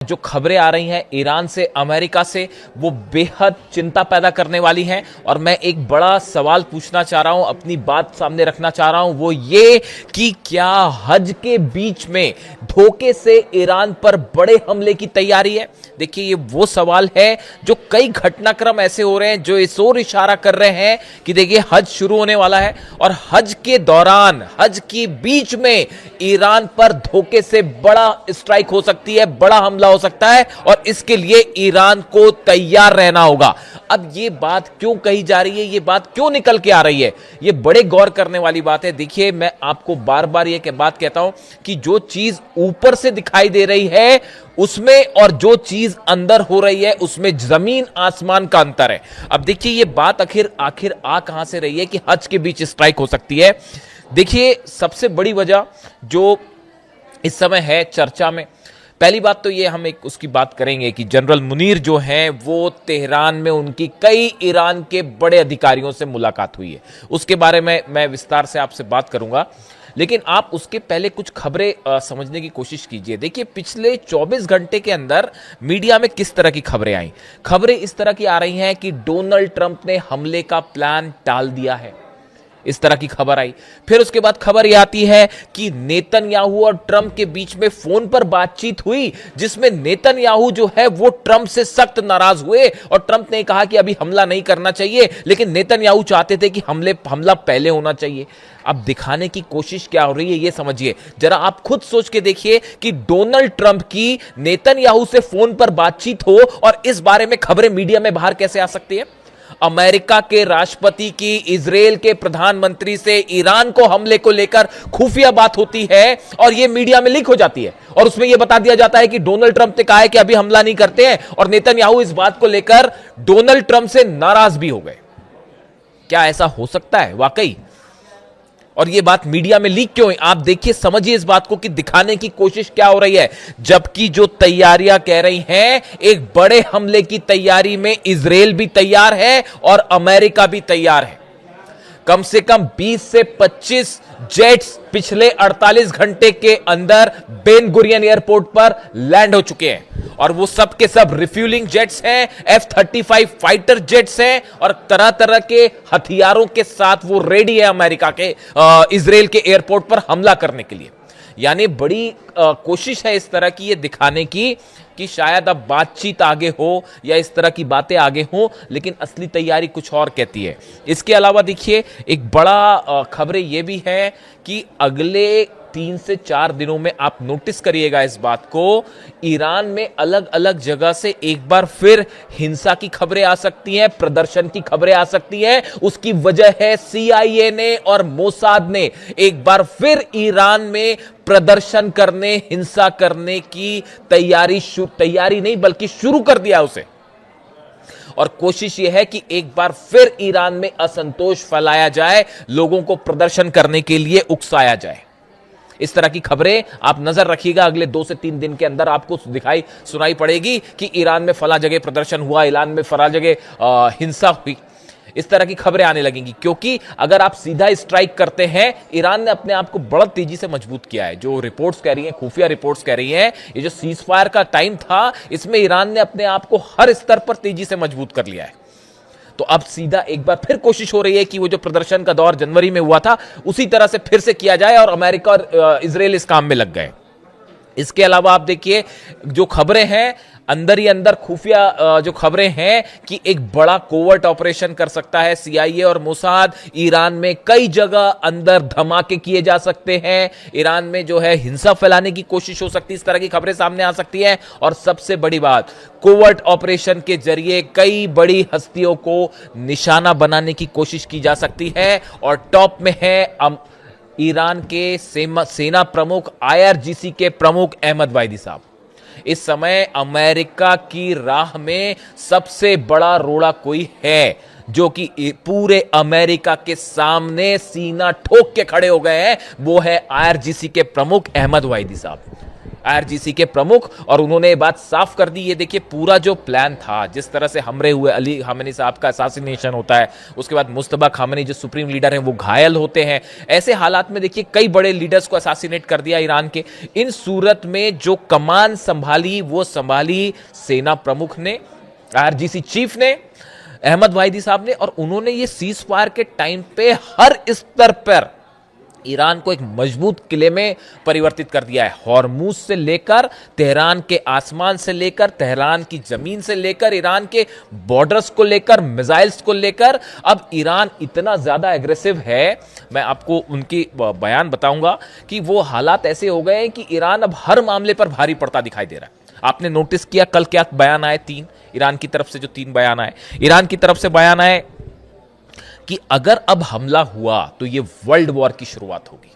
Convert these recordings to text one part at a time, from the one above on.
जो खबरें आ रही हैं ईरान से, अमेरिका से, वो बेहद चिंता पैदा करने वाली हैं। और मैं एक बड़ा सवाल पूछना चाह रहा हूं, अपनी बात सामने रखना चाह रहा हूं, वो ये कि क्या हज के बीच में धोखे से ईरान पर बड़े हमले की तैयारी है? देखिए, ये वो सवाल है जो कई घटनाक्रम ऐसे हो रहे हैं जो इस ओर इशारा कर रहे हैं कि देखिए हज शुरू होने वाला है और हज के दौरान, हज के बीच में ईरान पर धोखे से बड़ा स्ट्राइक हो सकती है, बड़ा हमला हो सकता है और इसके लिए ईरान को तैयार रहना होगा। अब ये बात क्यों कही जा रही है, ये बात क्यों निकल के आ रही है, ये बड़े गौर करने वाली बात है। देखिए, मैं आपको बार बार ये बात कहता हूं कि जो चीज ऊपर से दिखाई दे रही है उसमें और जो चीज अंदर हो रही है उसमें जमीन आसमान का अंतर है। अब देखिए, ये बात आखिर आ कहां से रही है कि हज के बीच स्ट्राइक हो सकती है। देखिए, सबसे बड़ी वजह जो इस समय है चर्चा में, पहली बात तो ये हम एक उसकी बात करेंगे कि जनरल मुनीर जो हैं वो तेहरान में उनकी कई ईरान के बड़े अधिकारियों से मुलाकात हुई है, उसके बारे में मैं विस्तार से आपसे बात करूंगा। लेकिन आप उसके पहले कुछ खबरें समझने की कोशिश कीजिए। देखिए, पिछले 24 घंटे के अंदर मीडिया में किस तरह की खबरें आई। खबरें इस तरह की आ रही हैं कि डोनाल्ड ट्रंप ने हमले का प्लान टाल दिया है, इस तरह की खबर आई। फिर उसके बाद खबर यह आती है कि नेतन्याहू और ट्रंप के बीच में फोन पर बातचीत हुई जिसमें नेतन्याहू जो है वो ट्रंप से सख्त नाराज हुए और ट्रंप ने कहा कि अभी हमला नहीं करना चाहिए, लेकिन नेतन्याहू चाहते थे कि हमला पहले होना चाहिए। अब दिखाने की कोशिश क्या हो रही है ये समझिए जरा, आप खुद सोच के देखिए कि डोनाल्ड ट्रंप की नेतन्याहू से फोन पर बातचीत हो और इस बारे में खबरें मीडिया में बाहर कैसे आ सकती है। अमेरिका के राष्ट्रपति की इजराइल के प्रधानमंत्री से ईरान को हमले को लेकर खुफिया बात होती है और यह मीडिया में लीक हो जाती है और उसमें यह बता दिया जाता है कि डोनाल्ड ट्रंप ने कहा है कि अभी हमला नहीं करते हैं और नेतन्याहू इस बात को लेकर डोनाल्ड ट्रंप से नाराज भी हो गए। क्या ऐसा हो सकता है वाकई? और ये बात मीडिया में लीक क्यों है? आप देखिए, समझिए इस बात को कि दिखाने की कोशिश क्या हो रही है। जबकि जो तैयारियां कह रही हैं, एक बड़े हमले की तैयारी में इजराइल भी तैयार है और अमेरिका भी तैयार है। कम से कम 20 से 25 जेट्स पिछले 48 घंटे के अंदर बेन गुरियन एयरपोर्ट पर लैंड हो चुके हैं और वो सब के सब रिफ्यूलिंग जेट्स हैं, F-35 फाइटर जेट्स हैं और तरह तरह के हथियारों के साथ वो रेडी है अमेरिका के इजराइल के एयरपोर्ट पर हमला करने के लिए। यानी बड़ी कोशिश है इस तरह की ये दिखाने की कि शायद अब बातचीत आगे हो या इस तरह की बातें आगे हो, लेकिन असली तैयारी कुछ और कहती है। इसके अलावा देखिए, एक बड़ा खबरें ये भी है कि अगले 3 से 4 दिनों में आप नोटिस करिएगा इस बात को, ईरान में अलग अलग जगह से एक बार फिर हिंसा की खबरें आ सकती हैं, प्रदर्शन की खबरें आ सकती हैं। उसकी वजह है CIA ने और मोसाद ने एक बार फिर ईरान में प्रदर्शन करने, हिंसा करने की तैयारी नहीं बल्कि शुरू कर दिया उसे। और कोशिश यह है कि एक बार फिर ईरान में असंतोष फैलाया जाए, लोगों को प्रदर्शन करने के लिए उकसाया जाए। इस तरह की खबरें आप नजर रखिएगा, अगले 2 से 3 दिन के अंदर आपको सुनाई पड़ेगी कि ईरान में फला जगह प्रदर्शन हुआ, ईरान में फला जगह हिंसा हुई। इस तरह की खबरें आने लगेंगी क्योंकि अगर आप सीधा स्ट्राइक करते हैं, ईरान ने अपने आप को बड़ा तेजी से मजबूत किया है। जो रिपोर्ट्स कह रही हैं, खुफिया रिपोर्ट्स कह रही हैं, ये जो सीज फायर का टाइम था, इसमें ईरान ने अपने आप को हर स्तर पर तेजी से मजबूत कर लिया है। तो अब सीधा एक बार फिर कोशिश हो रही है कि वो जो प्रदर्शन का दौर जनवरी में हुआ था उसी तरह से फिर से किया जाए और अमेरिका और इजराइल इस काम में लग गए। इसके अलावा आप देखिए, जो खबरें हैं अंदर ही अंदर, खुफिया जो खबरें हैं कि एक बड़ा कोवर्ट ऑपरेशन कर सकता है CIA और मोसाद। ईरान में कई जगह अंदर धमाके किए जा सकते हैं, ईरान में जो है हिंसा फैलाने की कोशिश हो सकती है, इस तरह की खबरें सामने आ सकती हैं। और सबसे बड़ी बात, कोवर्ट ऑपरेशन के जरिए कई बड़ी हस्तियों को निशाना बनाने की कोशिश की जा सकती है। और टॉप में है ईरान के सेना प्रमुख, IRGC के प्रमुख अहमद वाहिदी साहब। इस समय अमेरिका की राह में सबसे बड़ा रोड़ा कोई है जो कि पूरे अमेरिका के सामने सीना ठोक के खड़े हो गए हैं, वो है IRGC के प्रमुख अहमद वाहिदी साहब। आईआरजीसी के प्रमुख, और उन्होंने ये बात साफ कर दी। ये देखिए पूरा जो प्लान था, जिस तरह से हमले हुए, अली खामेनी साहब का असैसिनेशन होता है, उसके बाद मुस्तफा खामेनी जो सुप्रीम लीडर हैं वो घायल होते हैं। ऐसे हालात में देखिए कई बड़े लीडर्स को असैसिनेट कर दिया ईरान के। इन सूरत में जो कमान संभाली वो संभाली सेना प्रमुख ने, आईआरजीसी चीफ ने, अहमद वाहिदी साहब ने, और उन्होंने ये सीज फायर के टाइम पे हर स्तर पर ईरान को एक मजबूत किले में परिवर्तित कर दिया है। हॉर्मूज से लेकर तेहरान के आसमान से लेकर तेहरान की जमीन से लेकर ईरान के बॉर्डर्स को लेकर मिसाइल्स को लेकर अब ईरान इतना ज्यादा एग्रेसिव है। मैं आपको उनकी बयान बताऊंगा कि वो हालात ऐसे हो गए हैं कि ईरान अब हर मामले पर भारी पड़ता दिखाई दे रहा है। आपने नोटिस किया कल क्या बयान आए, 3 ईरान की तरफ से जो 3 बयान आए, ईरान की तरफ से बयान आए कि अगर अब हमला हुआ तो यह वर्ल्ड वॉर की शुरुआत होगी।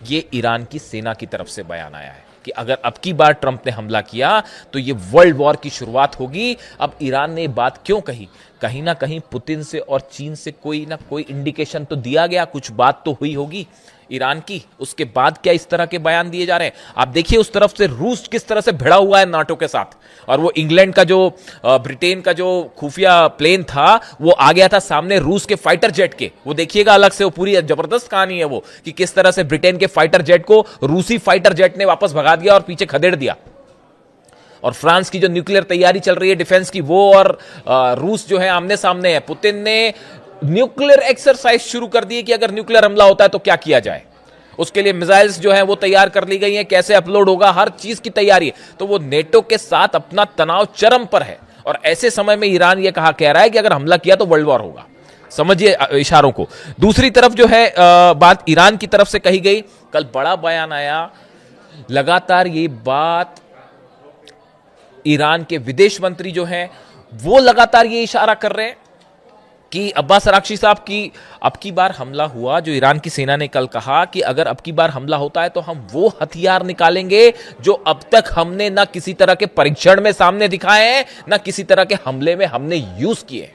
यह ईरान की सेना की तरफ से बयान आया है कि अगर अब की बार ट्रंप ने हमला किया तो यह वर्ल्ड वॉर की शुरुआत होगी। अब ईरान ने बात क्यों कही? कहीं ना कहीं पुतिन से और चीन से कोई ना कोई इंडिकेशन तो दिया गया, कुछ बात तो हुई होगी ईरान की। उसके बाद क्या इस तरह के बयान दिए जा रहे हैं? आप देखिए उस तरफ से रूस किस तरह से भिड़ा हुआ है नाटो के साथ, और वो इंग्लैंड का जो ब्रिटेन का जो खुफिया प्लेन था वो आ गया था सामने रूस के फाइटर जेट के। वो देखिएगा अलग से, वो पूरी जबरदस्त कहानी है वो, कि किस तरह से ब्रिटेन के फाइटर जेट को रूसी फाइटर जेट ने वापस भगा दिया और पीछे खदेड़ दिया। और फ्रांस की जो न्यूक्लियर तैयारी चल रही है डिफेंस की, वो और रूस जो है आमने सामने है। पुतिन ने न्यूक्लियर एक्सरसाइज शुरू कर दी कि अगर न्यूक्लियर हमला होता है तो क्या किया जाए। उसके लिए मिसाइल्स जो है वो तैयार कर ली गई हैं, कैसे अपलोड होगा, हर चीज की तैयारी है। तो वो नेटो के साथ अपना तनाव चरम पर है, और ऐसे समय में ईरान ये कह रहा है कि अगर हमला किया तो वर्ल्ड वॉर होगा। समझिए इशारों को। दूसरी तरफ जो है बात ईरान की तरफ से कही गई, कल बड़ा बयान आया। लगातार ये बात ईरान के विदेश मंत्री जो हैं वो लगातार ये इशारा कर रहे हैं कि अब्बास अराक्ची साहब की अब की बार हमला हुआ, जो ईरान की सेना ने कल कहा कि अगर अब की बार हमला होता है तो हम वो हथियार निकालेंगे जो अब तक हमने ना किसी तरह के परीक्षण में सामने दिखाए हैं, ना किसी तरह के हमले में हमने यूज किए।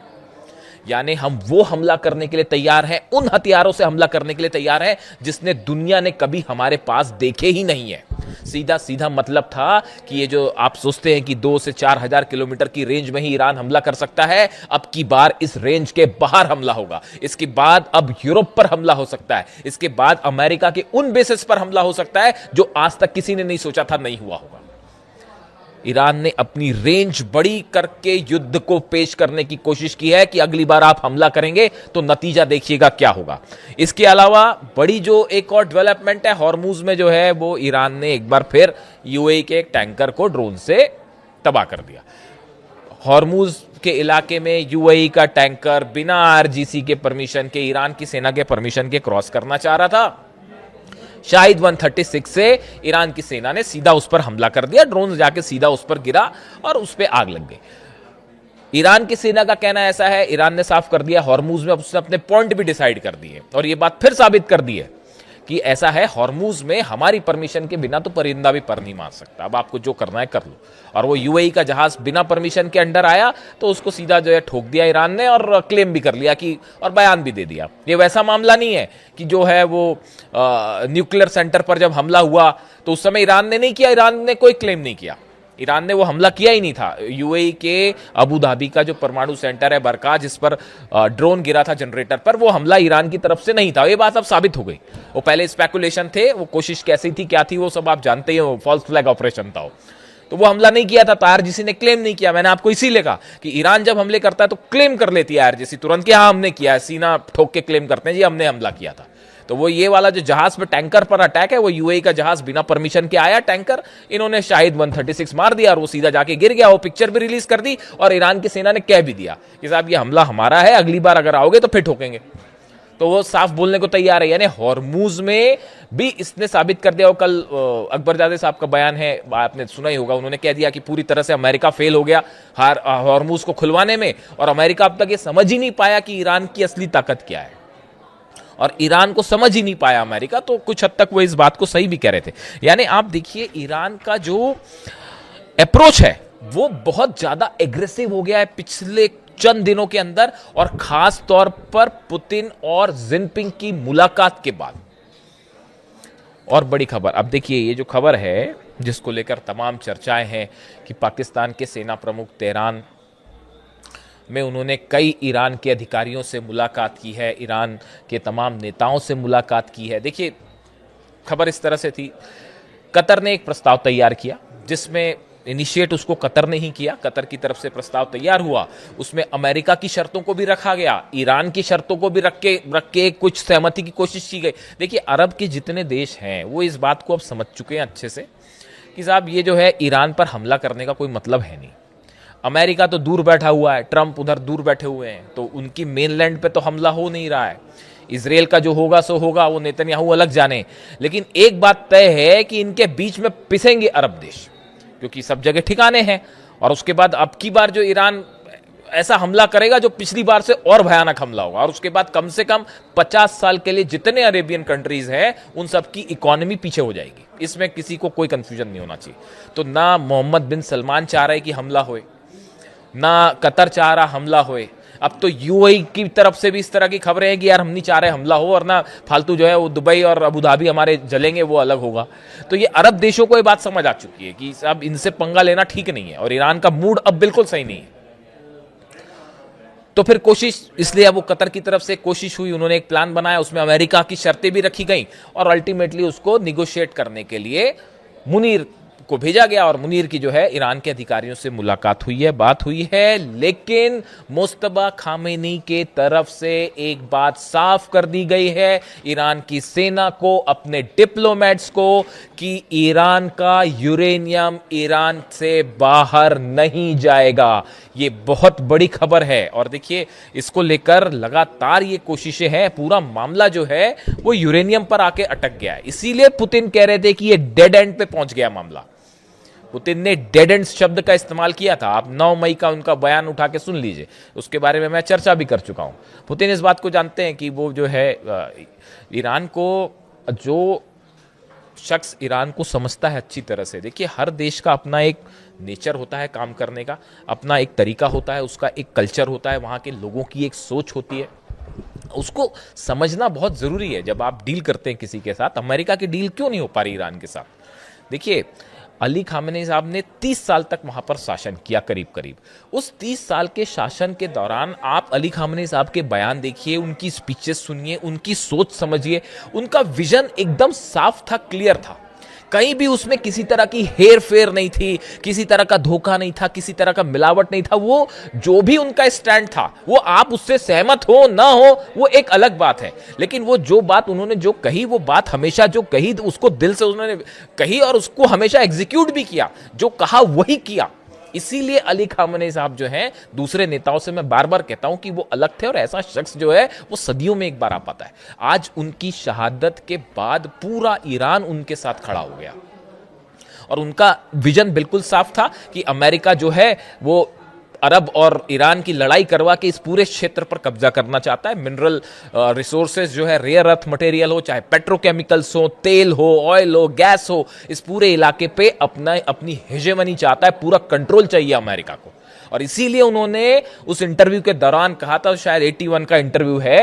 यानी हम वो हमला करने के लिए तैयार हैं, उन हथियारों से हमला करने के लिए तैयार हैं जिसने दुनिया ने कभी हमारे पास देखे ही नहीं है। सीधा सीधा मतलब था कि ये जो आप सोचते हैं कि 2 से 4 हजार किलोमीटर की रेंज में ही ईरान हमला कर सकता है, अब की बार इस रेंज के बाहर हमला होगा। इसके बाद अब यूरोप पर हमला हो सकता है, इसके बाद अमेरिका के उन बेसिस पर हमला हो सकता है जो आज तक किसी ने नहीं सोचा था नहीं हुआ होगा। ईरान ने अपनी रेंज बड़ी करके युद्ध को पेश करने की कोशिश की है कि अगली बार आप हमला करेंगे तो नतीजा देखिएगा क्या होगा। इसके अलावा बड़ी जो एक और डेवलपमेंट है, हॉर्मूज में जो है वो ईरान ने एक बार फिर यूएई के एक टैंकर को ड्रोन से तबाह कर दिया। हॉर्मूज के इलाके में यूएई का टैंकर बिना आईआरजीसी के परमिशन के, ईरान की सेना के परमिशन के क्रॉस करना चाह रहा था। शाहिद 136 से ईरान की सेना ने सीधा उस पर हमला कर दिया, ड्रोन जाके सीधा उस पर गिरा और उस पर आग लग गई। ईरान की सेना का कहना ऐसा है, ईरान ने साफ कर दिया हॉर्मूज में उसने अपने पॉइंट भी डिसाइड कर दिए और यह बात फिर साबित कर दी है कि ऐसा है, हॉर्मूज में हमारी परमिशन के बिना तो परिंदा भी पर नहीं मार सकता, अब आपको जो करना है कर लो। और वो यूएई का जहाज बिना परमिशन के अंडर आया तो उसको सीधा जो है ठोक दिया ईरान ने, और क्लेम भी कर लिया कि, और बयान भी दे दिया। ये वैसा मामला नहीं है कि जो है वो न्यूक्लियर सेंटर पर जब हमला हुआ तो उस समय ईरान ने नहीं किया, ईरान ने कोई क्लेम नहीं किया, ईरान ने वो हमला किया ही नहीं था। यूएई के अबू धाबी का जो परमाणु सेंटर है बरका, जिस पर ड्रोन गिरा था जनरेटर पर, वो हमला ईरान की तरफ से नहीं था। ये बात अब साबित हो गई। वो पहले स्पेकुलेशन थे, वो कोशिश कैसी थी क्या थी वो सब आप जानते ही हो, फॉल्स फ्लैग ऑपरेशन था। तो वो हमला नहीं किया था, तो आईआरजीसी ने क्लेम नहीं किया। मैंने आपको इसीलिए कहा कि ईरान जब हमले करता है तो क्लेम कर लेती है आईआरजीसी तुरंत कि हाँ हमने किया है, सीना ठोक के क्लेम करते हैं जी हमने हमला किया था। तो वो ये वाला जो जहाज पे टैंकर पर अटैक है, वो यूएई का जहाज बिना परमिशन के आया टैंकर, इन्होंने शाहिद 136 मार दिया और वो सीधा जाके गिर गया। वो पिक्चर भी रिलीज कर दी और ईरान की सेना ने कह भी दिया कि साहब ये हमला हमारा है, अगली बार अगर आओगे तो फिर ठोकेंगे। तो वो साफ बोलने को तैयार है। यानी हॉर्मूज में भी इसने साबित कर दिया। और कल अकबरजादे साहब का बयान है, आपने सुना ही होगा, उन्होंने कह दिया कि पूरी तरह से अमेरिका फेल हो गया हॉर्मूज को खुलवाने में, और अमेरिका अब तक ये समझ ही नहीं पाया कि ईरान की असली ताकत क्या है, और ईरान को समझ ही नहीं पाया अमेरिका। तो कुछ हद तक वो इस बात को सही भी कह रहे थे। यानी आप देखिए ईरान का जो अप्रोच है वो बहुत ज्यादा एग्रेसिव हो गया है पिछले चंद दिनों के अंदर, और खास तौर पर पुतिन और जिनपिंग की मुलाकात के बाद। और बड़ी खबर, अब देखिए ये जो खबर है जिसको लेकर तमाम चर्चाएं हैं कि पाकिस्तान के सेना प्रमुख तेहरान में उन्होंने कई ईरान के अधिकारियों से मुलाकात की है, ईरान के तमाम नेताओं से मुलाकात की है। देखिए, खबर इस तरह से थी, कतर ने एक प्रस्ताव तैयार किया जिसमें इनिशिएट उसको कतर ने ही किया, कतर की तरफ से प्रस्ताव तैयार हुआ, उसमें अमेरिका की शर्तों को भी रखा गया, ईरान की शर्तों को भी रख के कुछ सहमति की कोशिश की गई। देखिए, अरब के जितने देश हैं वो इस बात को अब समझ चुके हैं अच्छे से कि साहब ये जो है ईरान पर हमला करने का कोई मतलब है नहीं। अमेरिका तो दूर बैठा हुआ है, ट्रंप उधर दूर बैठे हुए हैं, तो उनकी मेनलैंड पे तो हमला हो नहीं रहा है। इसराइल का जो होगा सो होगा, वो नेतन्याहू अलग जाने। लेकिन एक बात तय है कि इनके बीच में पिसेंगे अरब देश, क्योंकि सब जगह ठिकाने हैं। और उसके बाद अब की बार जो ईरान ऐसा हमला करेगा जो पिछली बार से और भयानक हमला होगा, और उसके बाद कम से कम 50 साल के लिए जितने अरेबियन कंट्रीज हैं उन सब की इकोनॉमी पीछे हो जाएगी। इसमें किसी को कोई कंफ्यूजन नहीं होना चाहिए। तो ना मोहम्मद बिन सलमान चाह रहे कि हमला होए, ना कतर चाह रहा हमला होए। अब तो यूएई की तरफ से भी इस तरह की खबरें हैं कि यार हम नहीं चाह रहे हमला हो, और ना फालतू जो है वो दुबई और अबू धाबी हमारे जलेंगे, वो अलग होगा। तो ये अरब देशों को ये बात समझ आ चुकी है कि अब इनसे पंगा लेना ठीक नहीं है, और ईरान का मूड अब बिल्कुल सही नहीं है। तो फिर कोशिश, इसलिए अब वो कतर की तरफ से कोशिश हुई, उन्होंने एक प्लान बनाया, उसमें अमेरिका की शर्तें भी रखी गई, और अल्टीमेटली उसको निगोशिएट करने के लिए मुनीर को भेजा गया, और मुनीर की जो है ईरान के अधिकारियों से मुलाकात हुई है, बात हुई है। लेकिन मुस्तबा खामेनी के तरफ से एक बात साफ कर दी गई है ईरान की सेना को, अपने डिप्लोमेट्स को, कि ईरान का यूरेनियम ईरान से बाहर नहीं जाएगा। ये बहुत बड़ी खबर है, और देखिए इसको लेकर लगातार ये कोशिशें हैं, पूरा मामला जो है वो यूरेनियम पर आके अटक गया है। इसीलिए पुतिन कह रहे थे कि ये डेड एंड पे पहुंच गया मामला। पुतिन ने डेड एंड शब्द का इस्तेमाल किया था। आप 9 मई का उनका बयान उठा के सुन लीजिए, उसके बारे में मैं चर्चा भी कर चुका हूं। पुतिन इस बात को जानते हैं कि वो जो है ईरान को, जो शख्स ईरान को समझता है अच्छी तरह से, देखिए हर देश का अपना एक नेचर होता है काम करने का, अपना एक तरीका होता है, उसका एक कल्चर होता है, वहाँ के लोगों की एक सोच होती है, उसको समझना बहुत ज़रूरी है जब आप डील करते हैं किसी के साथ। अमेरिका की डील क्यों नहीं हो पा रही ईरान के साथ? देखिए, अली खामेनी साहब ने 30 साल तक वहां पर शासन किया, करीब करीब। उस 30 साल के शासन के दौरान आप अली खामेनी साहब के बयान देखिए, उनकी स्पीचेस सुनिए, उनकी सोच समझिए, उनका विजन एकदम साफ था, क्लियर था। कहीं भी उसमें किसी तरह की हेर फेर नहीं थी, किसी तरह का धोखा नहीं था, किसी तरह का मिलावट नहीं था। वो जो भी उनका स्टैंड था, वो आप उससे सहमत हो ना हो वो एक अलग बात है, लेकिन वो जो बात उन्होंने जो कही, वो बात हमेशा जो कही उसको दिल से उन्होंने कही, और उसको हमेशा एग्जीक्यूट भी किया, जो कहा वही किया। इसीलिए अली खामेनी साहब जो हैं, दूसरे नेताओं से मैं बार बार कहता हूं कि वो अलग थे, और ऐसा शख्स जो है वो सदियों में एक बार आ पाता है। आज उनकी शहादत के बाद पूरा ईरान उनके साथ खड़ा हो गया, और उनका विजन बिल्कुल साफ था कि अमेरिका जो है वो अरब और ईरान की लड़ाई करवा के इस पूरे क्षेत्र पर कब्जा करना चाहता है। मिनरल रिसोर्सेज जो है, रेयर अर्थ मटेरियल हो, चाहे पेट्रोकेमिकल्स हो, तेल हो, ऑयल हो, गैस हो, इस पूरे इलाके पे अपनी हेजेमनी चाहता है, पूरा कंट्रोल चाहिए अमेरिका को। और इसीलिए उन्होंने उस इंटरव्यू के दौरान कहा था, शायद 81 का इंटरव्यू है,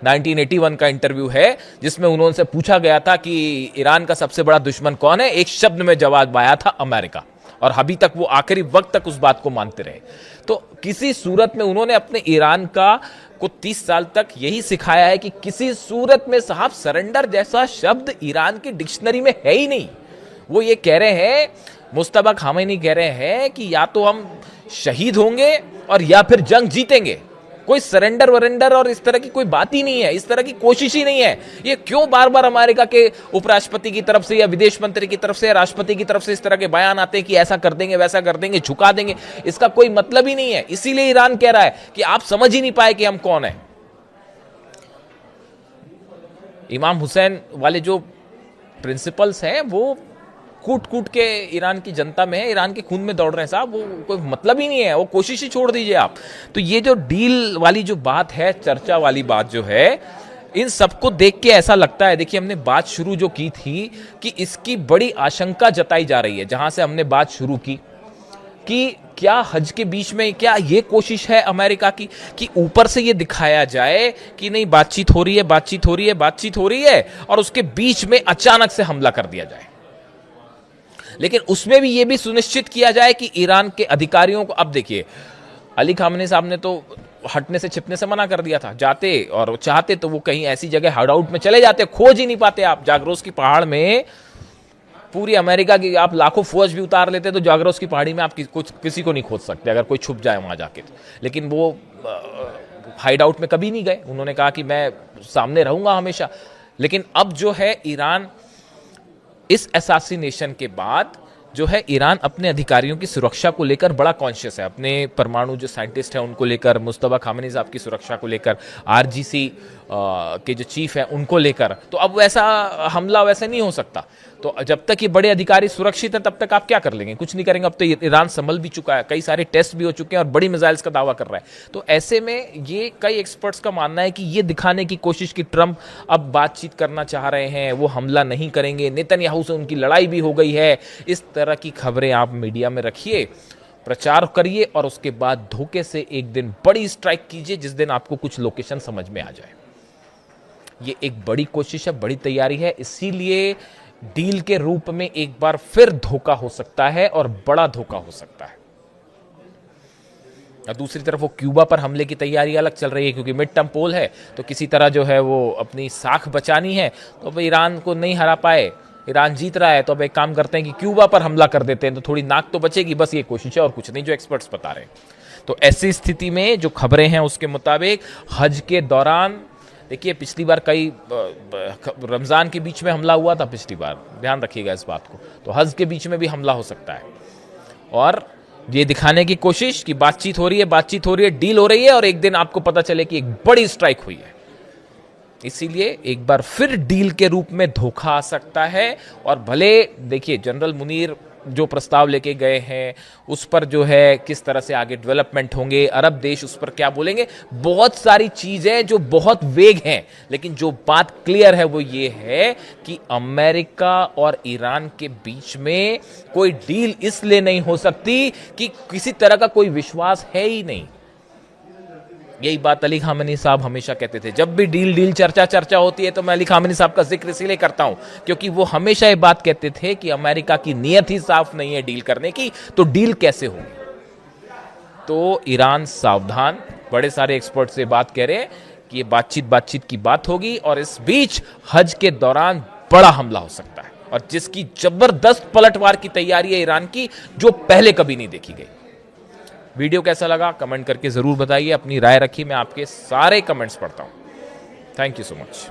1981 का इंटरव्यू है, जिसमें उन्होंने पूछा गया था कि ईरान का सबसे बड़ा दुश्मन कौन है। एक शब्द में जवाब आया था, अमेरिका। और अभी तक वो आखिरी वक्त तक उस बात को मानते रहे। तो किसी सूरत में उन्होंने अपने ईरान को 30 साल तक यही सिखाया है कि किसी सूरत में साहब सरेंडर जैसा शब्द ईरान की डिक्शनरी में है ही नहीं। वो ये कह रहे हैं, मुस्तबा खामेनी कह रहे हैं कि या तो हम शहीद होंगे और या फिर जंग जीतेंगे। कोई सरेंडर वरेंडर और इस तरह की कोई बात ही नहीं है, इस तरह की कोशिश ही नहीं है। ये क्यों बार बार अमेरिका के उपराष्ट्रपति की तरफ से या विदेश मंत्री की तरफ से या राष्ट्रपति की तरफ से इस तरह के बयान आते हैं कि ऐसा कर देंगे, वैसा कर देंगे, झुका देंगे? इसका कोई मतलब ही नहीं है। इसीलिए ईरान कह रहा है कि आप समझ ही नहीं पाए कि हम कौन है। इमाम हुसैन वाले जो प्रिंसिपल्स हैं वो कूट कूट के ईरान की जनता में है, ईरान के खून में दौड़ रहे हैं साहब। वो कोई मतलब ही नहीं है, वो कोशिश ही छोड़ दीजिए आप। तो ये जो डील वाली जो बात है, चर्चा वाली बात जो है, इन सबको देख के ऐसा लगता है, देखिए हमने बात शुरू जो की थी कि इसकी बड़ी आशंका जताई जा रही है, जहां से हमने बात शुरू की कि क्या हज के बीच में क्या ये कोशिश है अमेरिका की कि ऊपर से ये दिखाया जाए कि नहीं बातचीत हो रही है, बातचीत हो रही है, बातचीत हो रही है, और उसके बीच में अचानक से हमला कर दिया जाए। लेकिन उसमें भी ये भी सुनिश्चित किया जाए कि ईरान के अधिकारियों को, अब देखिए अली खामनी साहब ने तो हटने से छिपने से मना कर दिया था, जाते और चाहते तो वो कहीं ऐसी जगह हाइड आउट में चले जाते, खोज ही नहीं पाते। आप जागरोस की पहाड़ में पूरी अमेरिका की आप लाखों फौज भी उतार लेते तो जागरोस की पहाड़ी में आप किसी को नहीं खोज सकते अगर कोई छुप जाए वहां जाके। लेकिन वो हाइड आउट में कभी नहीं गए, उन्होंने कहा कि मैं सामने रहूंगा हमेशा। लेकिन अब जो है ईरान इस असैसिनेशन के बाद जो है ईरान अपने अधिकारियों की सुरक्षा को लेकर बड़ा कॉन्शियस है, अपने परमाणु जो साइंटिस्ट हैं उनको लेकर, मुस्तफा खामेनी साहब की सुरक्षा को लेकर, आरजीसी के जो चीफ हैं उनको लेकर। तो अब वैसा हमला वैसे नहीं हो सकता। तो जब तक ये बड़े अधिकारी सुरक्षित हैं तब तक आप क्या कर लेंगे, कुछ नहीं करेंगे। अब तो ईरान संभल भी चुका है, कई सारे टेस्ट भी हो चुके हैं और बड़ी मिसाइल्स का दावा कर रहा है। तो ऐसे में ये कई एक्सपर्ट्स का मानना है कि ये दिखाने की कोशिश कि ट्रंप अब बातचीत करना चाह रहे हैं, वो हमला नहीं करेंगे, नेतन्याहू से उनकी लड़ाई भी हो गई है, इस तरह की खबरें आप मीडिया में रखिए, प्रचार करिए और उसके बाद धोखे से एक दिन बड़ी स्ट्राइक कीजिए जिस दिन आपको कुछ लोकेशन समझ में आ जाए। ये एक बड़ी कोशिश है, बड़ी तैयारी है, इसीलिए डील के रूप में एक बार फिर धोखा हो सकता है और बड़ा धोखा हो सकता है। और दूसरी तरफ वो क्यूबा पर हमले की तैयारी अलग चल रही है, क्योंकि मिड टर्म पोल है तो किसी तरह जो है वो अपनी साख बचानी है। तो अब ईरान को नहीं हरा पाए, ईरान जीत रहा है, तो अब एक काम करते हैं कि क्यूबा पर हमला कर देते हैं, तो थोड़ी नाक तो बचेगी। बस ये कोशिश है और कुछ नहीं, जो एक्सपर्ट्स बता रहे हैं। तो ऐसी स्थिति में जो खबरें हैं उसके मुताबिक हज के दौरान, देखिए पिछली बार कई रमजान के बीच में हमला हुआ था, पिछली बार ध्यान रखिएगा इस बात को। तो हज के बीच में भी हमला हो सकता है और ये दिखाने की कोशिश कि बातचीत हो रही है, डील हो रही है और एक दिन आपको पता चले कि एक बड़ी स्ट्राइक हुई है। इसीलिए एक बार फिर डील के रूप में धोखा आ सकता है। और भले देखिए जनरल मुनीर जो प्रस्ताव लेके गए हैं उस पर जो है किस तरह से आगे डेवलपमेंट होंगे, अरब देश उस पर क्या बोलेंगे, बहुत सारी चीजें जो बहुत वेग हैं। लेकिन जो बात क्लियर है वो ये है कि अमेरिका और ईरान के बीच में कोई डील इसलिए नहीं हो सकती कि किसी तरह का कोई विश्वास है ही नहीं। यही बात अली खामेनी साहब हमेशा कहते थे। जब भी डील चर्चा होती है तो मैं अली खामेनी साहब का जिक्र इसीलिए करता हूं क्योंकि वो हमेशा ये बात कहते थे कि अमेरिका की नीयत ही साफ नहीं है डील करने की, तो डील कैसे होगी। तो ईरान सावधान, बड़े सारे एक्सपर्ट से बात कह रहे हैं कि ये बातचीत की बात होगी और इस बीच हज के दौरान बड़ा हमला हो सकता है और जिसकी जबरदस्त पलटवार की तैयारी है ईरान की, जो पहले कभी नहीं देखी गई। वीडियो कैसा लगा कमेंट करके जरूर बताइए, अपनी राय रखिए, मैं आपके सारे कमेंट्स पढ़ता हूं। Thank you so much.